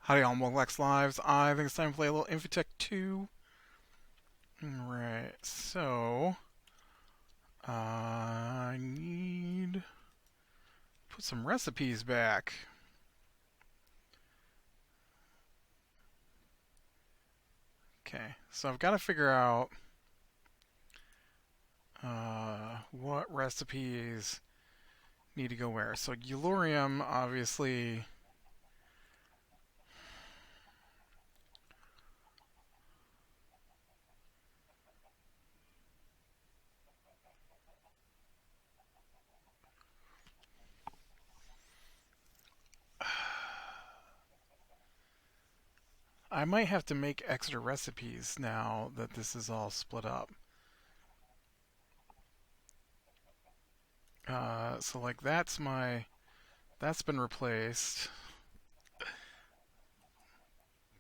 Howdy all, Molex Lives. I think it's time to play a little Infi-Tech 2. Right, so I need to put some recipes back. Okay, so I've got to figure out what recipes need to go where. So Eulorium, obviously, I might have to make extra recipes now that this is all split up. So like that's been replaced.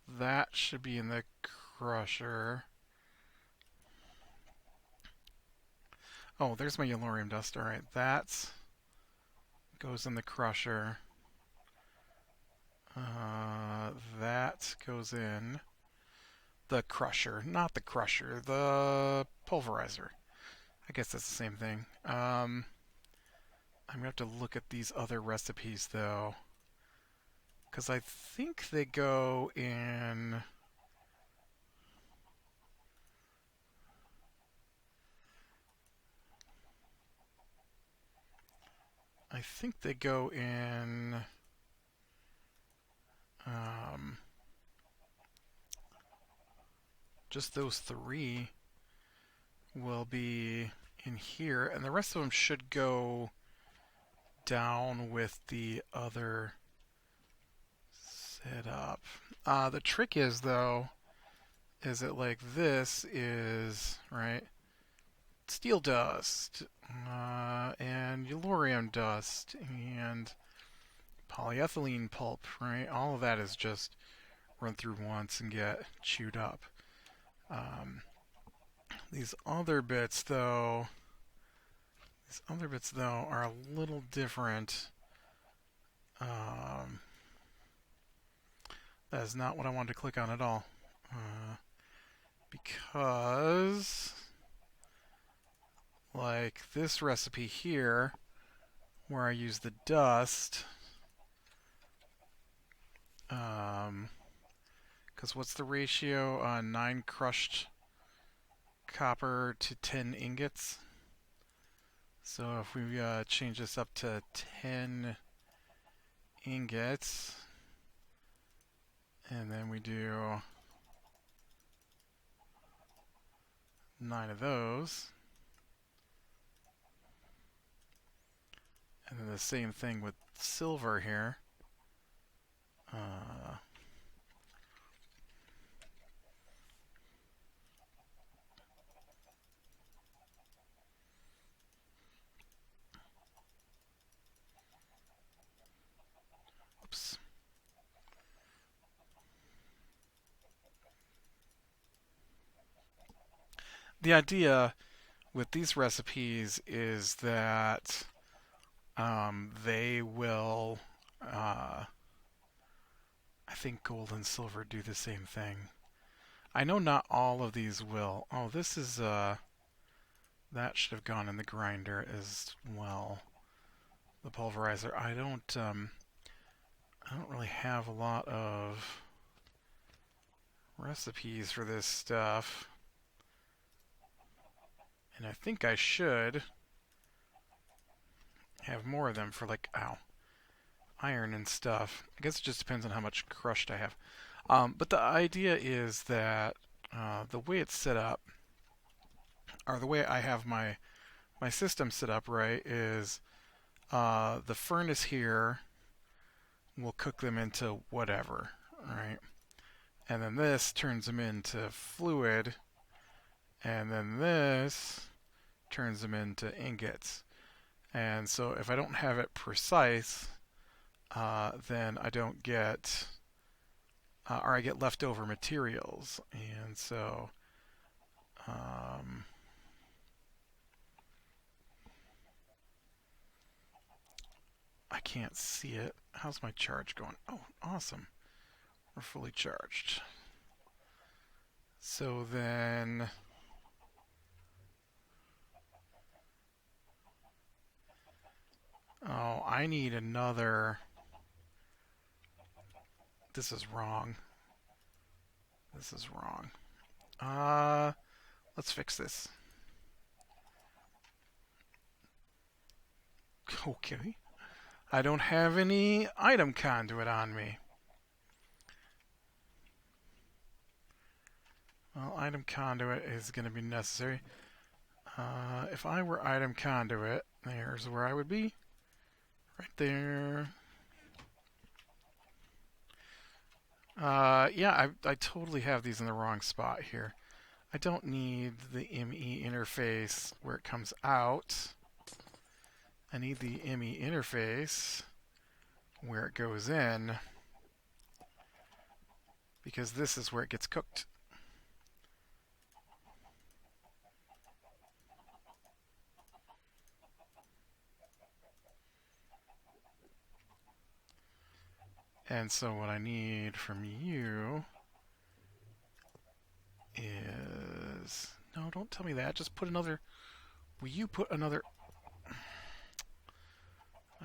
That should be in the crusher. Oh, there's my Yellorium dust. Alright, that goes in the crusher. That goes in the crusher. Not the crusher, the pulverizer. I guess that's the same thing. I'm going to have to look at these other recipes, though. Because I think they go in... I think they go in... just those three will be in here, and the rest of them should go down with the other setup. The trick is, though, is that like this is, right, steel dust, and Yellorium dust, and polyethylene pulp, right? All of that is just run through once and get chewed up. These other bits, though, are a little different. That is not what I wanted to click on at all. Because, like this recipe here, where I use the dust, because what's the ratio on 9 crushed copper to 10 ingots? So if we change this up to 10 ingots, and then we do 9 of those, and then the same thing with silver here. Oops. The idea with these recipes is that they will, I think gold and silver do the same thing. I know not all of these will. Oh, this is, that should have gone in the grinder as well. The pulverizer. I don't really have a lot of recipes for this stuff. And I think I should have more of them for, like, iron and stuff. I guess it just depends on how much crushed I have. But the idea is that the way it's set up, or the way I have my system set up, right, is the furnace here will cook them into whatever, right? And then this turns them into fluid, and then this turns them into ingots. And so if I don't have it precise, then I don't get, or I get leftover materials. And so, I can't see it. How's my charge going? Oh, awesome. or fully charged. So then oh, I need another. This is wrong. This is wrong. Let's fix this. Okay. I don't have any item conduit on me. Well, item conduit is going to be necessary. If I were item conduit, there's where I would be. Right there. Yeah, I totally have these in the wrong spot here. I don't need the ME interface where it comes out. I need the ME interface where it goes in, because this is where it gets cooked. And so what I need from you is... No, don't tell me that. Just put another... Will you put another...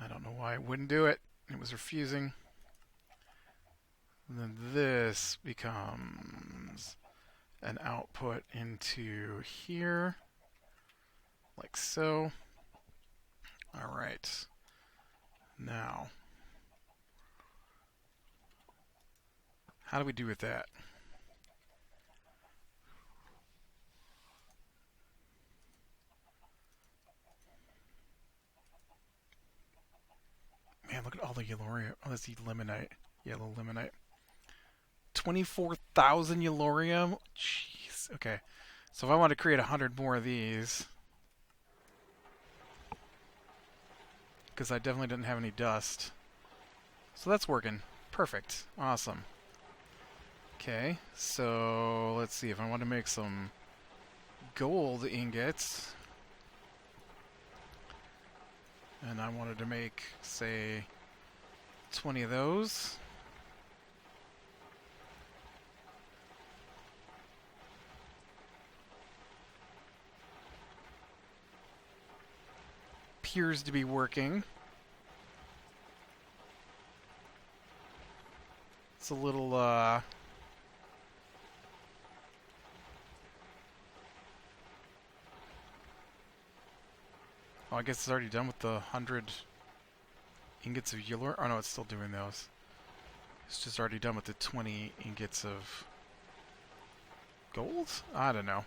I don't know why it wouldn't do it. It was refusing. And then this becomes an output into here, like so. All right. Now, how do we do with that? Man, look at all the Eloria. Oh, that's Limonite. Yellow Limonite. 24,000 Eulorium? Jeez. Okay. So if I want to create 100 more of these, because I definitely didn't have any dust. So that's working. Perfect. Awesome. Okay, so let's see if I want to make some gold ingots. And I wanted to make, say, 20 of those. Appears to be working. It's a little, oh, I guess it's already done with the 100 ingots of Eulor. Oh no, it's still doing those. It's just already done with the 20 ingots of gold? I don't know.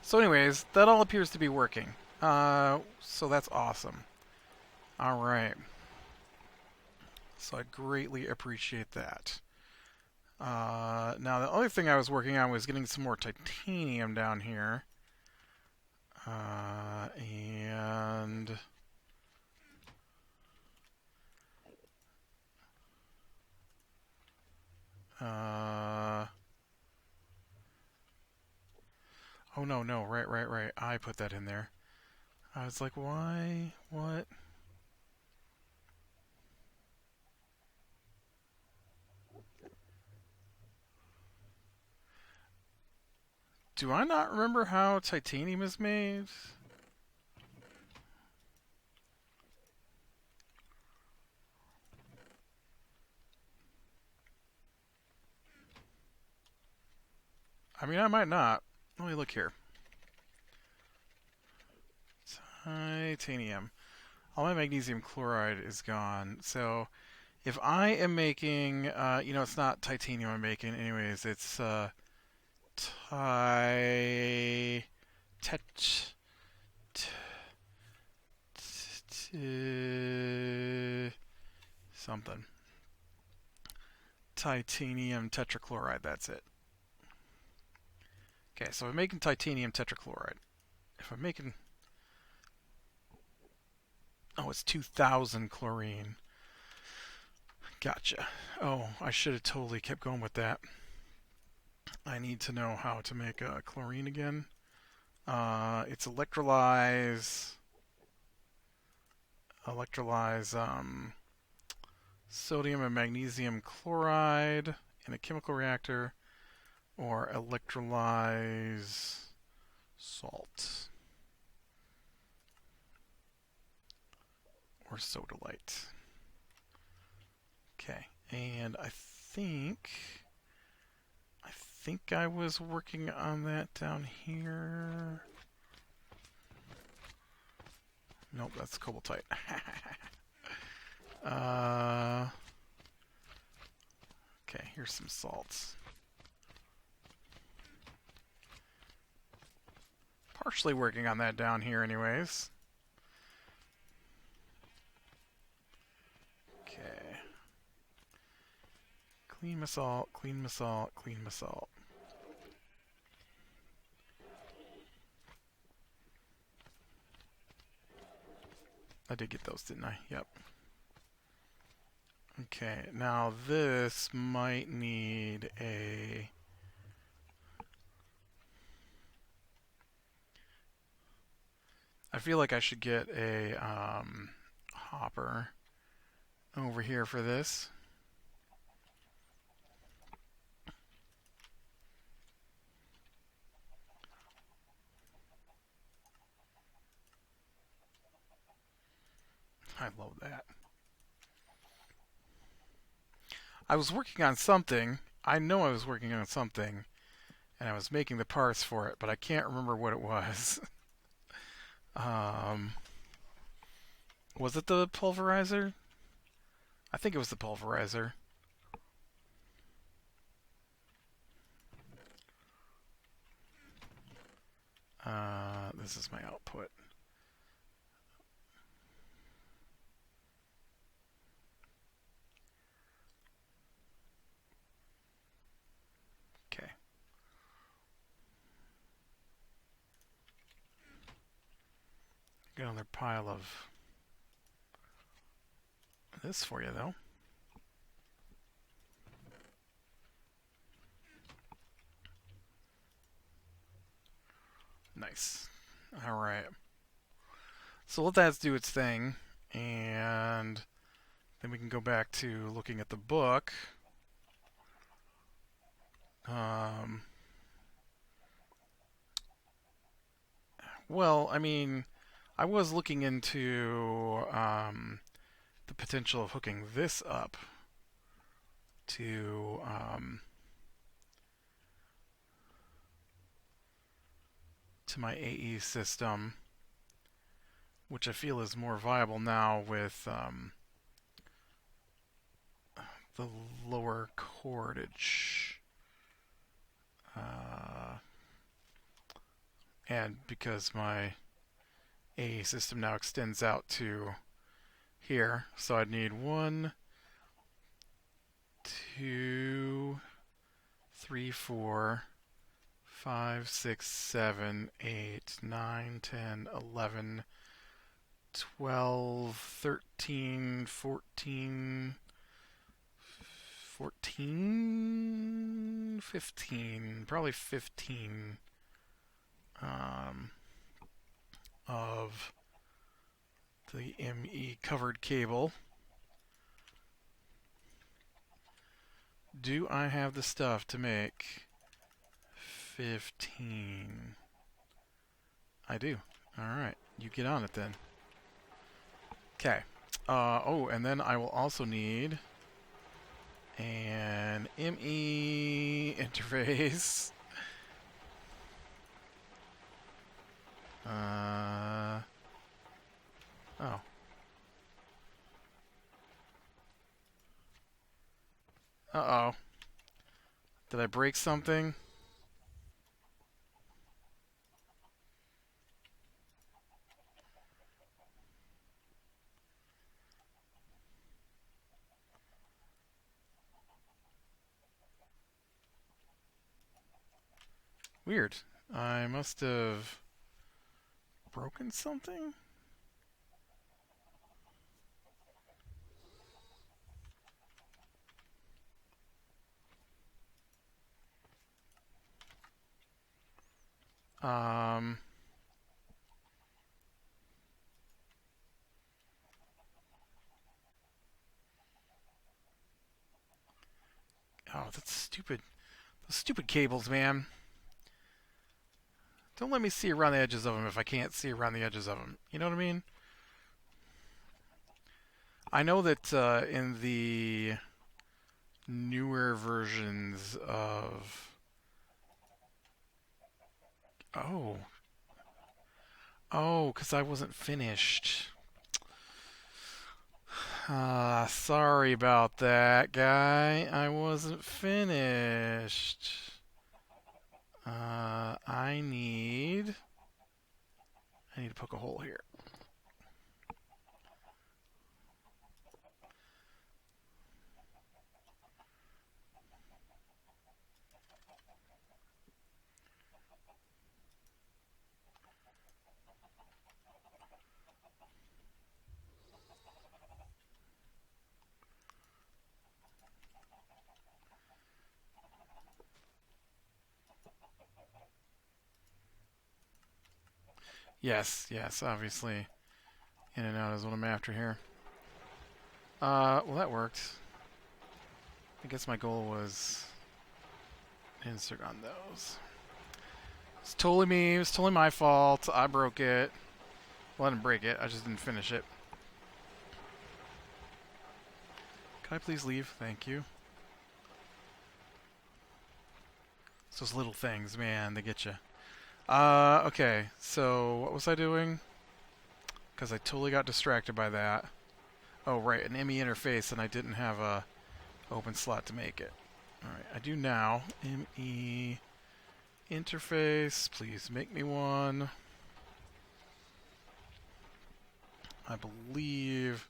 So anyways, that all appears to be working. So that's awesome. Alright. So I greatly appreciate that. Now the other thing I was working on was getting some more titanium down here. And... oh no, right. I put that in there. I was like, why? What? Do I not remember how titanium is made? I mean, I might not. Let me look here. Titanium. All my magnesium chloride is gone. So if I am making, you know, it's not titanium I'm making anyways. It's something. Titanium tetrachloride, that's it. Okay, so I'm making titanium tetrachloride. If I'm making... Oh, it's 2,000 chlorine. Gotcha. Oh, I should have totally kept going with that. I need to know how to make chlorine again. It's electrolyze sodium and magnesium chloride in a chemical reactor or electrolyze salt or sodalite. Okay, and I think I was working on that down here. Nope, that's cobaltite. Okay, here's some salts. Partially working on that down here anyways. Okay. Clean my salt, clean my salt, clean my salt. I did get those, didn't I? Yep. Okay, now this might need a... I feel like I should get a hopper over here for this. I love that. I was working on something. I know I was working on something, and I was making the parts for it, but I can't remember what it was. Was it the pulverizer? I think it was the pulverizer. This is my output. Okay. Got another pile of this for you, though. Nice. All right. So let that do its thing, and then we can go back to looking at the book. Well, I mean, I was looking into the potential of hooking this up to my AE system, which I feel is more viable now with the lower cordage. And because my AE system now extends out to here, so I'd need 1, 2, 3, 4, 5, 6, 7, 8, 9, 10, 11, 12, 13, 14, 15, probably 15 of the ME covered cable. Do I have the stuff to make 15? I do. Alright, you get on it then. Okay. Oh, and then I will also need an ME interface. Oh. Uh-oh. Did I break something? Weird. I must have broken something? Oh, that's stupid. Those stupid cables, man. Don't let me see around the edges of them if I can't see around the edges of them. You know what I mean? I know that in the newer versions of... Oh. Oh, because I wasn't finished. Sorry about that, guy. I wasn't finished. I need to poke a hole here. Yes, yes, obviously. In and out is what I'm after here. Well, that worked. I guess my goal was insert on those. It's totally me. It was totally my fault. I broke it. Well, I didn't break it. I just didn't finish it. Can I please leave? Thank you. It's those little things, man. They get you. Okay. So, what was I doing? Because I totally got distracted by that. Oh, right. An ME interface, and I didn't have a open slot to make it. Alright, I do now. ME interface. Please make me one. I believe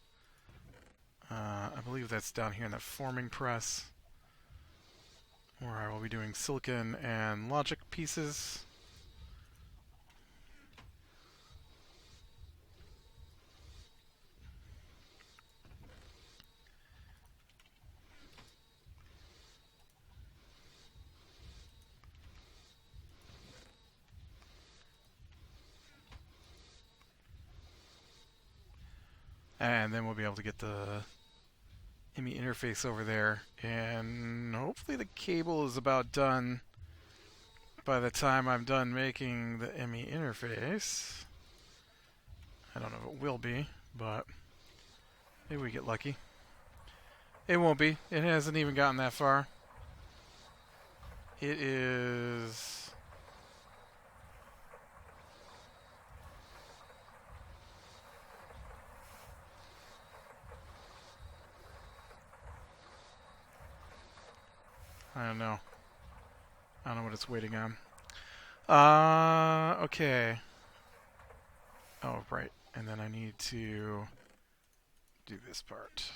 that's down here in that forming press, where I will be doing silicon and logic pieces. And then we'll be able to get the ME interface over there, and hopefully the cable is about done by the time I'm done making the ME interface. I don't know if it will be, but maybe we get lucky. It won't be. It hasn't even gotten that far. It is... I don't know. I don't know what it's waiting on. Okay. Oh, right. And then I need to do this part.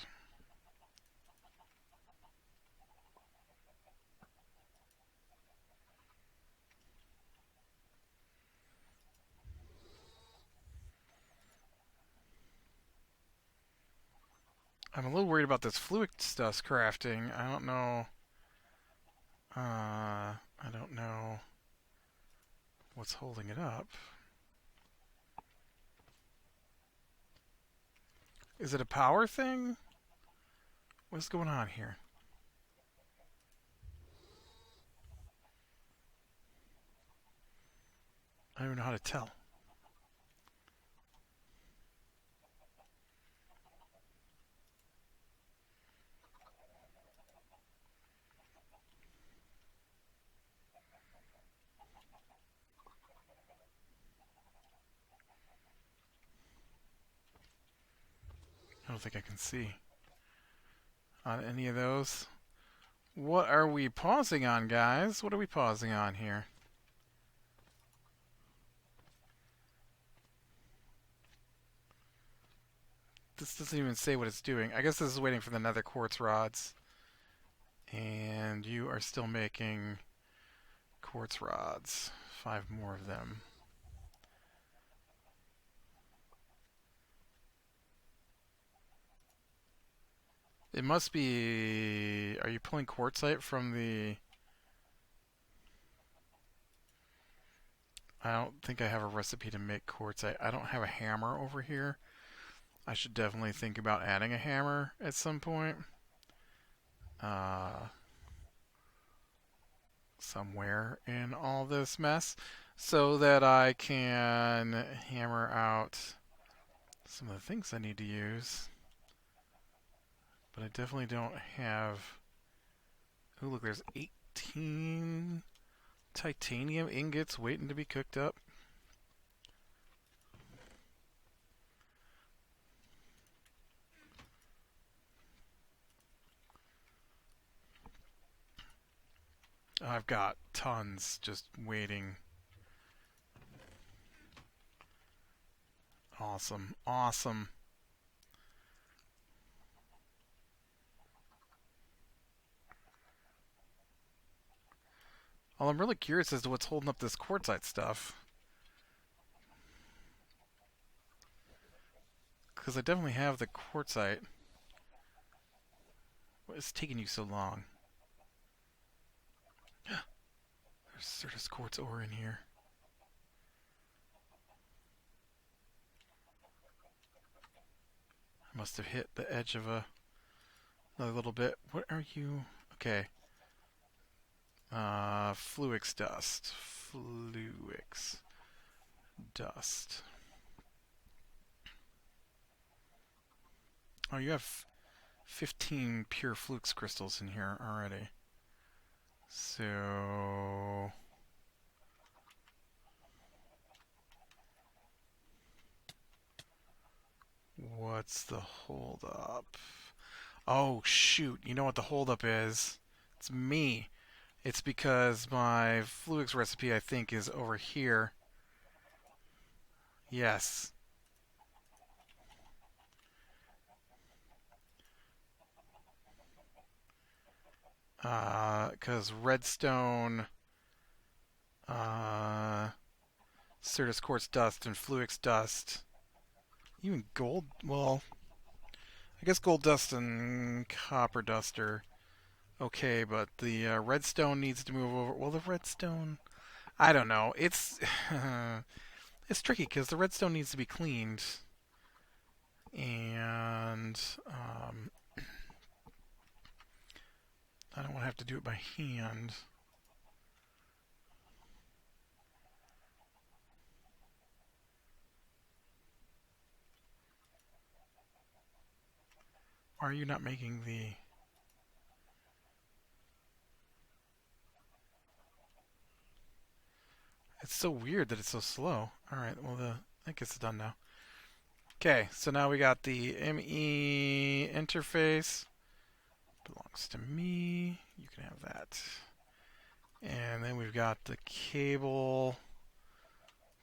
I'm a little worried about this fluid stuff crafting. I don't know. I don't know what's holding it up. Is it a power thing? What's going on here? I don't even know how to tell. I don't think I can see on any of those. What are we pausing on, guys? What are we pausing on here? This doesn't even say what it's doing. I guess this is waiting for the nether quartz rods. And you are still making quartz rods. 5 more of them. It must be... Are you pulling quartzite from the... I don't think I have a recipe to make quartzite. I don't have a hammer over here. I should definitely think about adding a hammer at some point. somewhere in all this mess so that I can hammer out some of the things I need to use. But I definitely don't have... Oh, look, there's 18 titanium ingots waiting to be cooked up. I've got tons just waiting. Awesome. Awesome. Well, I'm really curious as to what's holding up this quartzite stuff. Because I definitely have the quartzite. What is taking you so long? There's Certus quartz ore in here. I must have hit the edge of another little bit. What are you? Okay. Fluix dust. Fluix dust. Oh, you have 15 pure flux crystals in here already. So... what's the holdup? Oh, shoot. You know what the holdup is? It's me. It's because my Fluix recipe, I think, is over here. Yes. Because redstone, Certus quartz dust, and Fluix dust. Even gold? Well, I guess gold dust and copper dust are okay, but the redstone needs to move over. Well, the redstone... I don't know. It's... it's tricky because the redstone needs to be cleaned. And... I don't want to have to do it by hand. Why are you not making the... It's so weird that it's so slow. Alright, well, I guess it's done now. Okay, so now we got the ME interface. Belongs to me. You can have that. And then we've got the cable.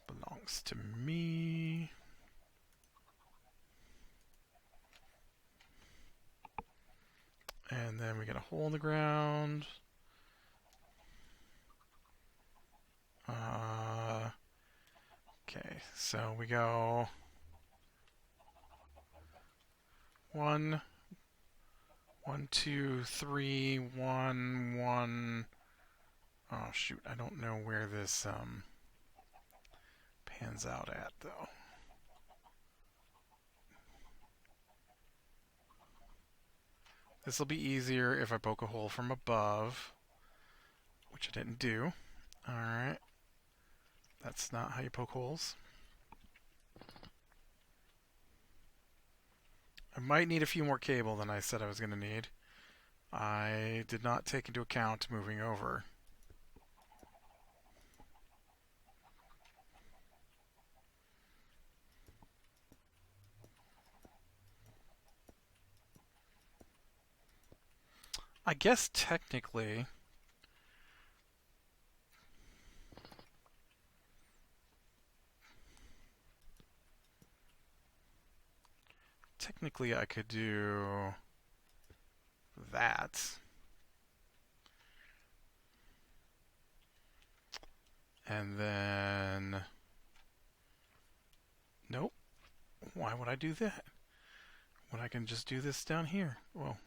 Belongs to me. And then we got a hole in the ground. Okay, so we go 1, 1, 2, 3, 1, 1. Oh shoot, I don't know where this pans out at though. This will be easier if I poke a hole from above, which I didn't do. Alright. That's not how you poke holes. I might need a few more cable than I said I was going to need. I did not take into account moving over. I guess technically... technically I could do that. And then... nope. Why would I do that? When I can just do this down here. Whoa.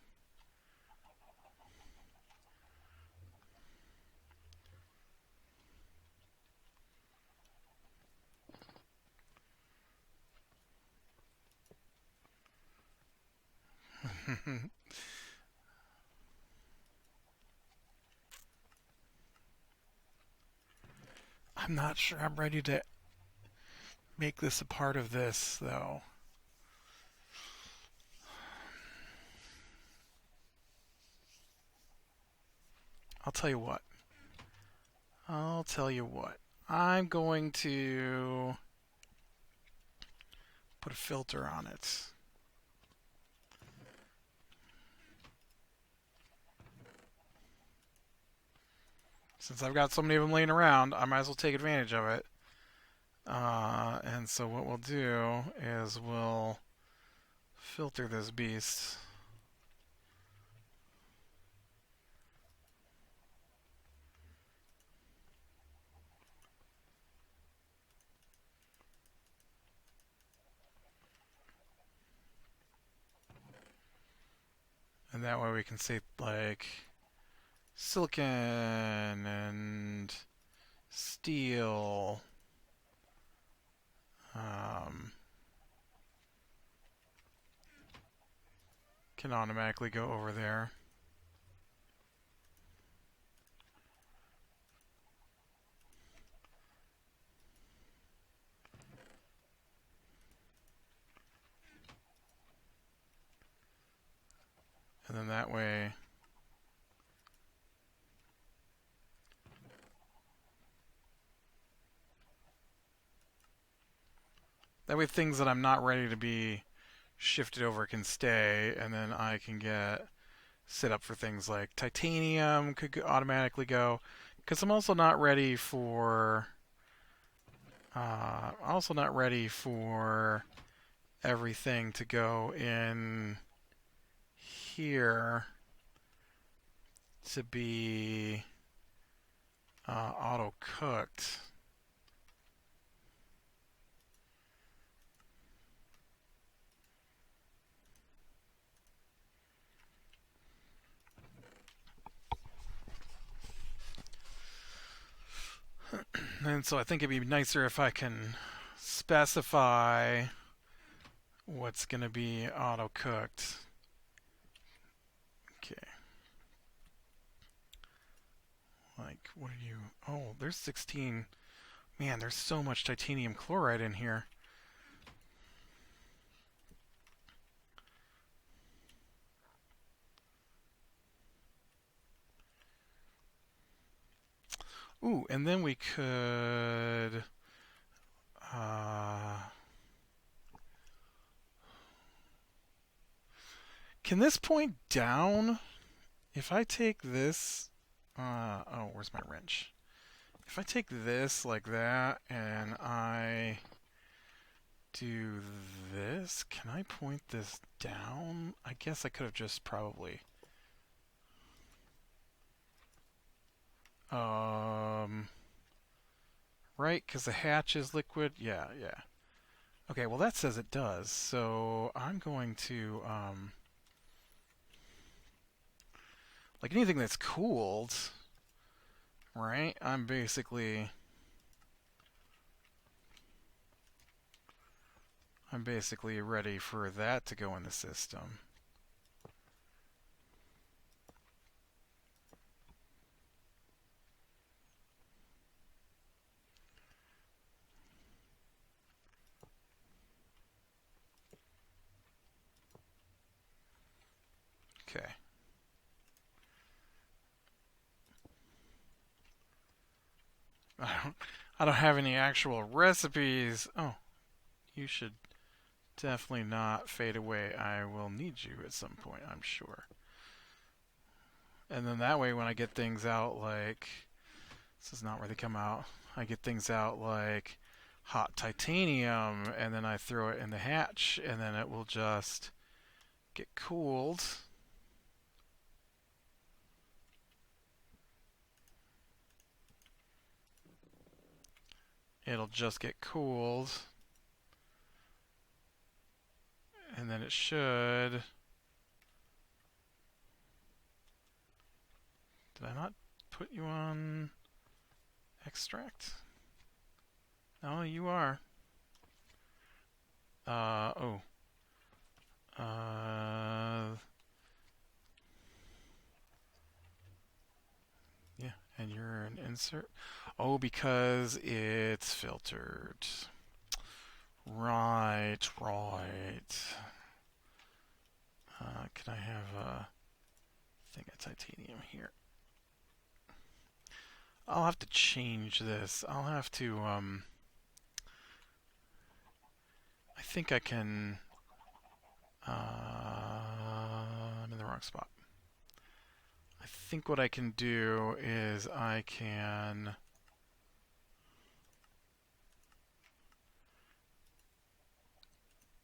I'm not sure I'm ready to make this a part of this, though. I'll tell you what. I'll tell you what. I'm going to put a filter on it. Since I've got so many of them laying around, I might as well take advantage of it. And so what we'll do is we'll filter this beast. And that way we can say like silicon and steel. Can automatically go over there. And then that way things that I'm not ready to be shifted over can stay, and then I can get set up for things like titanium could automatically go, because I'm also not ready for everything to go in here to be auto cooked. And so I think it'd be nicer if I can specify what's going to be auto cooked. Okay. Like, what are you? Oh, there's 16. Man, there's so much titanium chloride in here. Ooh, and then we could... can this point down? If I take this... oh, where's my wrench? If I take this like that, and I do this, can I point this down? I guess I could have just probably... right, because the hatch is liquid? Yeah, yeah. Okay, well that says it does, so I'm going to, like anything that's cooled, right, I'm basically ready for that to go in the system. Okay. I don't have any actual recipes. Oh, you should definitely not fade away. I will need you at some point, I'm sure. And then that way when I get things out like... this is not where they come out. I get things out like hot titanium, and then I throw it in the hatch, and then it will just get cooled. It'll just get cooled, and then it should... did I not put you on extract? Oh, you are. Oh. Yeah, and you're an insert. Oh, because it's filtered. Right, right. Can I have a thing of titanium here? I'll have to change this. I'll have to, I think I can, I'm in the wrong spot. I think what I can do is I can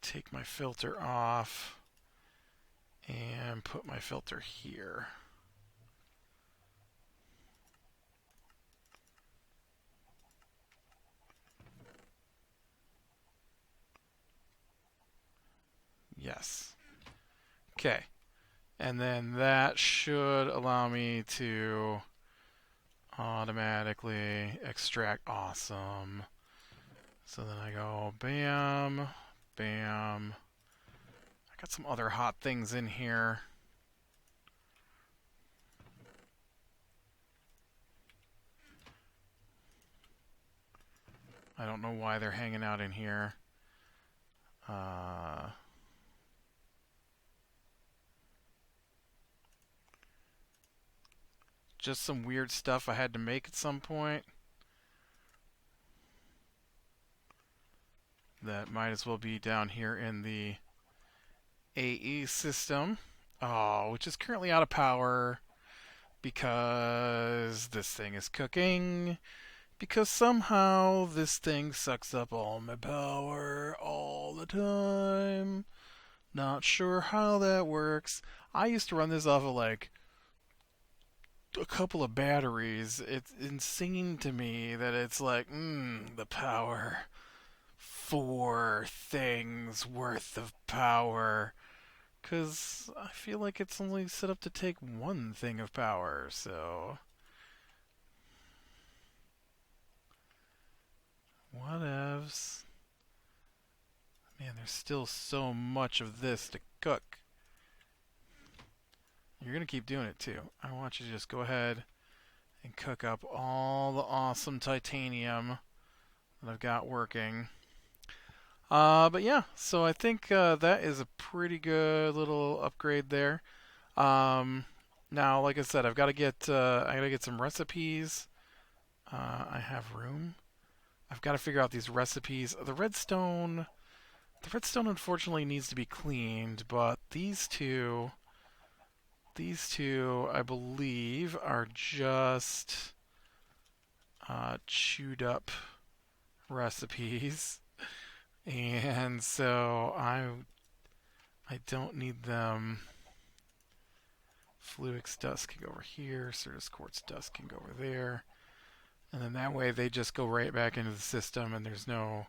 take my filter off and put my filter here. Yes. Okay. And then that should allow me to automatically extract. Awesome. So then I go bam, bam. I got some other hot things in here. I don't know why they're hanging out in here. Just some weird stuff I had to make at some point. That might as well be down here in the AE system. Oh, which is currently out of power because this thing is cooking. Because somehow this thing sucks up all my power all the time. Not sure how that works. I used to run this off of like a couple of batteries. It's insane to me that it's like, the power. 4 things worth of power. Because I feel like it's only set up to take 1 thing of power, so. Whatevs. Man, there's still so much of this to cook. You're going to keep doing it too. I want you to just go ahead and cook up all the awesome titanium that I've got working. But yeah, so I think that is a pretty good little upgrade there. Now, like I said, I've got to get some recipes. I have room. I've got to figure out these recipes. The redstone unfortunately needs to be cleaned, but these two, I believe, are just chewed up recipes. And so I don't need them. Fluix dust can go over here. Certus quartz dust can go over there. And then that way they just go right back into the system and there's no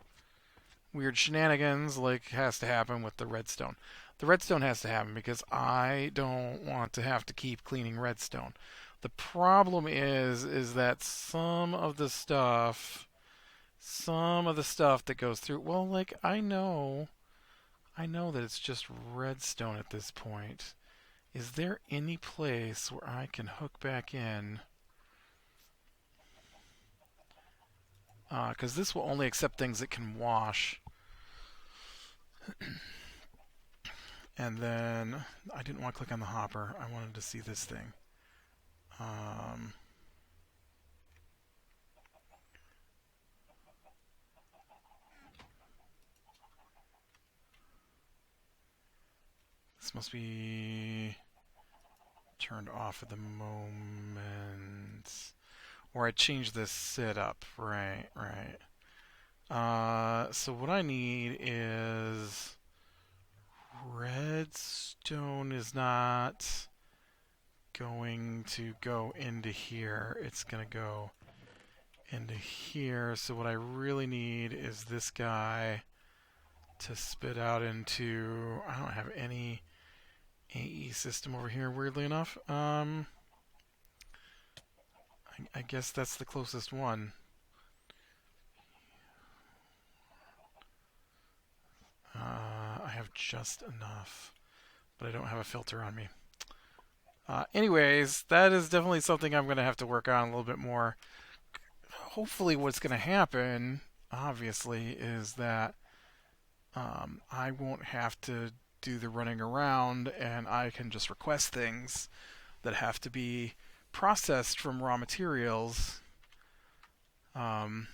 weird shenanigans like has to happen with the redstone. The redstone has to happen because I don't want to have to keep cleaning redstone. The problem is that some of the stuff that goes through, well, like I know that it's just redstone at this point. Is there any place where I can hook back in? Because this will only accept things that can wash. And then I didn't want to click on the hopper. I wanted to see this thing. This must be turned off at the moment. Or I changed this setup. Right. So what I need is redstone is not going to go into here. It's going to go into here. So what I really need is this guy to spit out into... I don't have any AE system over here, weirdly enough. I guess that's the closest one. I have just enough, but I don't have a filter on me. Anyways, that is definitely something I'm going to have to work on a little bit more. hopefully what's going to happen, obviously, is that I won't have to do the running around and I can just request things that have to be processed from raw materials. Um,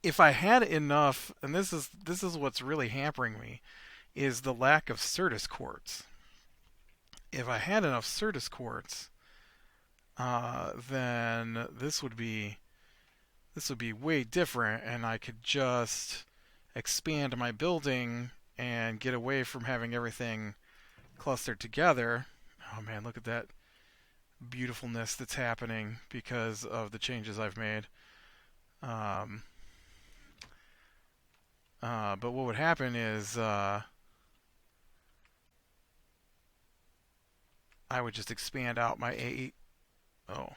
if I had enough, and this is what's really hampering me, is the lack of Certus quartz. If I had enough Certus quartz, then this would be way different, and I could just expand my building and get away from having everything clustered together. Oh man, look at that beautifulness that's happening because of the changes I've made. But what would happen is I would just expand out my A8. Oh,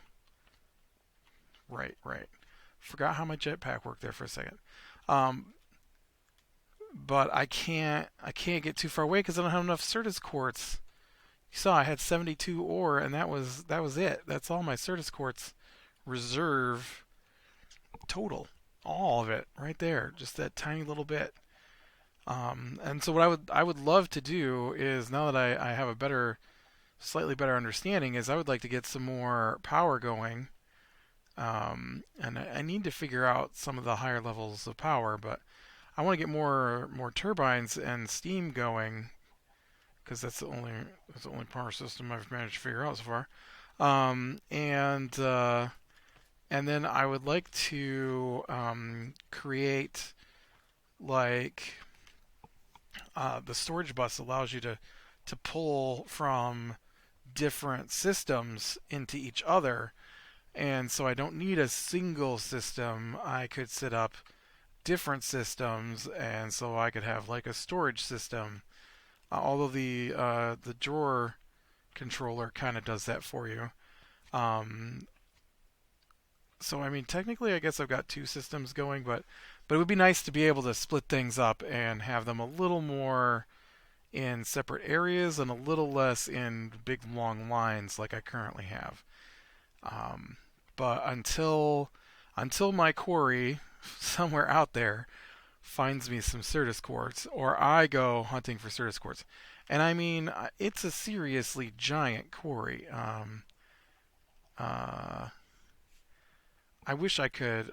right. Forgot how my jetpack worked there for a second. But I can't get too far away because I don't have enough Certus quartz. You saw I had 72 ore, and that was it. That's all my Certus quartz reserve total. All of it right there, just that tiny little bit. And so what I would love to do is, now that I have a slightly better understanding, is I would like to get some more power going. And I need to figure out some of the higher levels of power, but I want to get more turbines and steam going, because that's the only power system I've managed to figure out so far. And then I would like to create, like, the storage bus allows you to pull from different systems into each other. And so I don't need a single system. I could set up different systems, and so I could have like a storage system. Although the drawer controller kind of does that for you. So I mean, technically, I guess I've got two systems going, but it would be nice to be able to split things up and have them a little more in separate areas and a little less in big long lines like I currently have. But until my quarry somewhere out there finds me some Certus quartz, or I go hunting for Certus quartz, and I mean it's a seriously giant quarry. I wish I could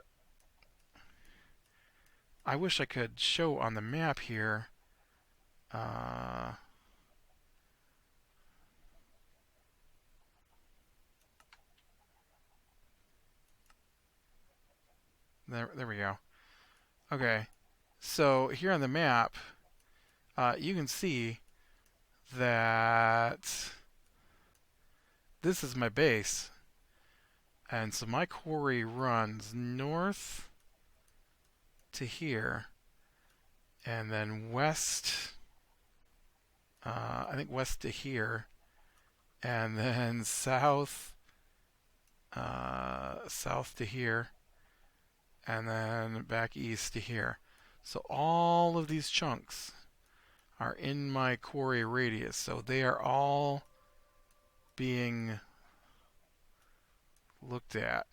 show on the map here. There we go. Okay, so here on the map, you can see that this is my base, and so my quarry runs north to here, and then west. I think west to here, and then south to here, and then back east to here. So all of these chunks are in my quarry radius. So they are all being looked at.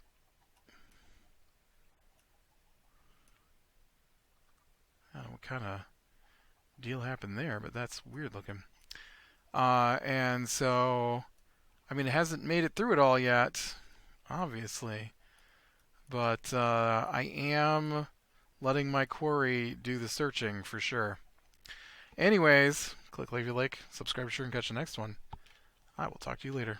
I don't know what kind of deal happened there, but that's weird looking. And so, I mean, it hasn't made it through it all yet, obviously. But I am letting my quarry do the searching for sure. Anyways, click like if you like, subscribe, share, and catch the next one. I will talk to you later.